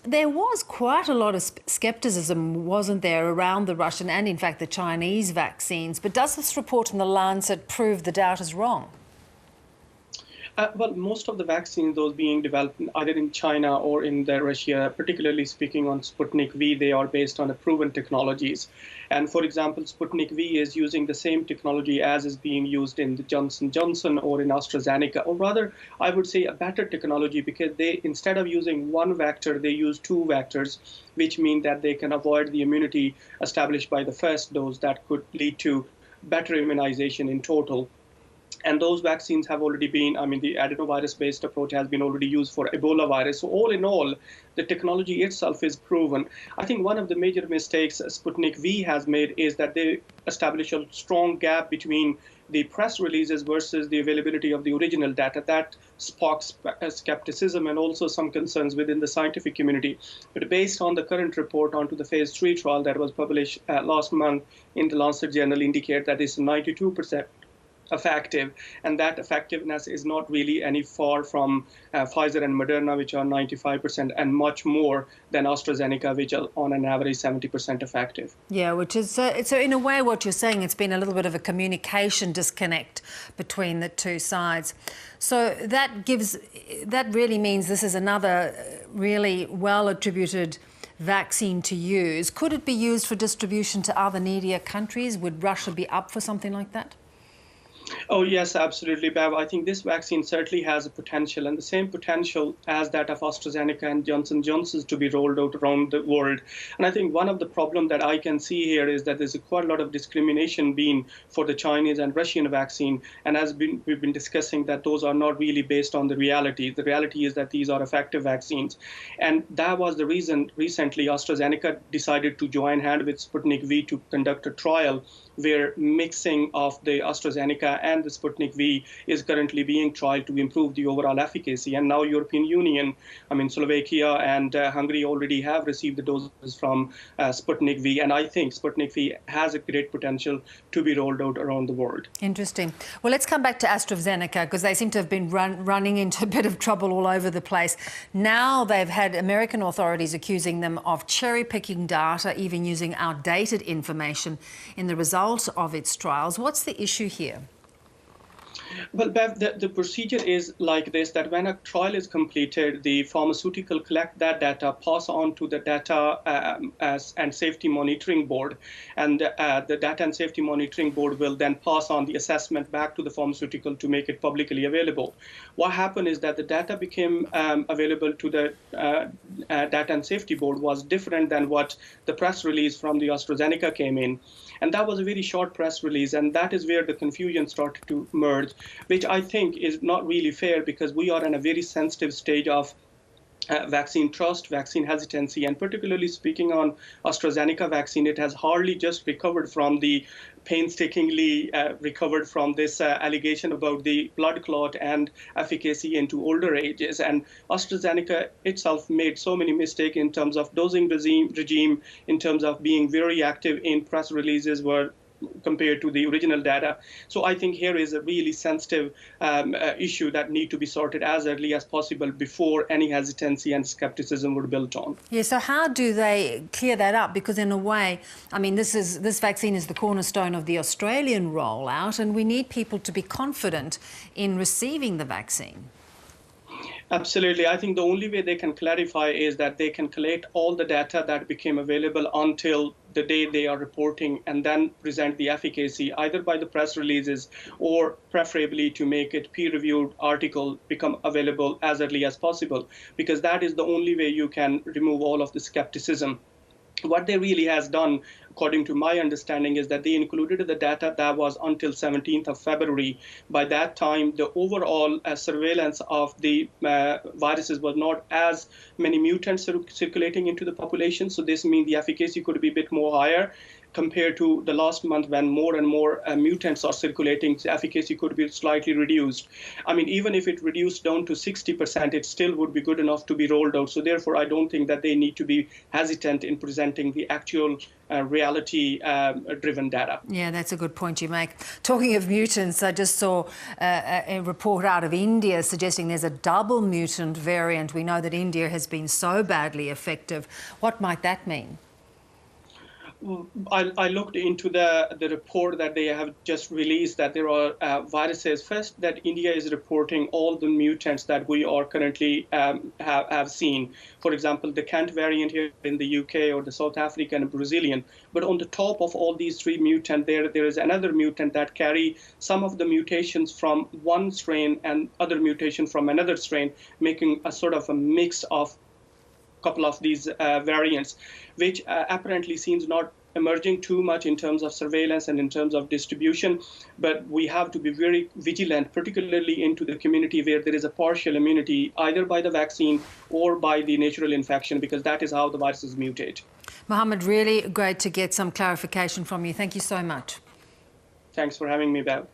There was quite a lot of skepticism, wasn't there, around the Russian and, in fact, the Chinese vaccines. But does this report in The Lancet prove the doubters wrong? Well, most of the vaccines, those being developed either in China or in Russia, particularly speaking on Sputnik V, they are based on proven technologies. And for example, Sputnik V is using the same technology as is being used in the Johnson & Johnson or in AstraZeneca, or rather, I would say a better technology, because they, instead of using one vector, they use two vectors, which mean that they can avoid the immunity established by the first dose that could lead to better immunization in total. And those vaccines have already been, the adenovirus-based approach has been already used for Ebola virus. So all in all, the technology itself is proven. I think one of the major mistakes Sputnik V has made is that they establish a strong gap between the press releases versus the availability of the original data. That sparks skepticism and also some concerns within the scientific community. But based on the current report onto the phase 3 trial that was published last month in the Lancet Journal, indicate that it's 92% effective, and that effectiveness is not really any far from Pfizer and Moderna, which are 95%, and much more than AstraZeneca, which are on an average 70% effective. Yeah, which is so in a way what you're saying, it's been a little bit of a communication disconnect between the two sides. So that really means this is another really well attributed vaccine to use. Could it be used for distribution to other needier countries? Would Russia be up for something like that? Oh, yes, absolutely, Bev. I think this vaccine certainly has a potential, and the same potential as that of AstraZeneca and Johnson & Johnson's, to be rolled out around the world. And I think one of the problems that I can see here is that there's quite a lot of discrimination being for the Chinese and Russian vaccine. And we've been discussing that those are not really based on the reality. The reality is that these are effective vaccines. And that was the reason recently AstraZeneca decided to join hand with Sputnik V to conduct a trial where mixing of the AstraZeneca and the Sputnik V is currently being tried to improve the overall efficacy. And now European Union, Slovakia and Hungary already have received the doses from Sputnik V. And I think Sputnik V has a great potential to be rolled out around the world. Interesting. Well, let's come back to AstraZeneca, because they seem to have been running into a bit of trouble all over the place. Now they've had American authorities accusing them of cherry-picking data, even using outdated information in the results of its trials. What's the issue here? Well, Bev, the procedure is like this, that when a trial is completed, the pharmaceutical collect that data, pass on to the Data and Safety Monitoring Board, and the Data and Safety Monitoring Board will then pass on the assessment back to the pharmaceutical to make it publicly available. What happened is that the data became available to the Data and Safety Board was different than what the press release from the AstraZeneca came in. And that was a very short press release, and that is where the confusion started to emerge, which I think is not really fair, because we are in a very sensitive stage of vaccine trust, vaccine hesitancy, and particularly speaking on AstraZeneca vaccine, it has hardly just recovered from the painstakingly recovered from this allegation about the blood clot and efficacy into older ages. And AstraZeneca itself made so many mistakes in terms of dosing regime, in terms of being very active in press releases where compared to the original data. So I think here is a really sensitive issue that need to be sorted as early as possible before any hesitancy and skepticism would build on. Yeah, so how do they clear that up? Because in a way, this vaccine is the cornerstone of the Australian rollout, and we need people to be confident in receiving the vaccine. Absolutely. I think the only way they can clarify is that they can collect all the data that became available until the day they are reporting, and then present the efficacy either by the press releases or preferably to make it peer-reviewed article become available as early as possible, because that is the only way you can remove all of the skepticism. What they really has done, according to my understanding, is that they included the data that was until 17th of February. By that time, the overall surveillance of the viruses was not as many mutants circulating into the population. So this means the efficacy could be a bit more higher compared to the last month, when more and more mutants are circulating. The efficacy could be slightly reduced. Even if it reduced down to 60%, it still would be good enough to be rolled out. So therefore, I don't think that they need to be hesitant in presenting the actual reality-driven data. Yeah, that's a good point you make. Talking of mutants, I just saw a report out of India suggesting there's a double mutant variant. We know that India has been so badly affected. What might that mean? I looked into the report that they have just released, that there are viruses. First, that India is reporting all the mutants that we are currently have seen. For example, the Kent variant here in the UK, or the South African and Brazilian. But on the top of all these three mutants, there is another mutant that carry some of the mutations from one strain and other mutation from another strain, making a sort of a mix of couple of these variants, which apparently seems not emerging too much in terms of surveillance and in terms of distribution. But we have to be very vigilant, particularly into the community where there is a partial immunity, either by the vaccine or by the natural infection, because that is how the viruses mutate. Muhammad, really great to get some clarification from you. Thank you so much. Thanks for having me, Bev.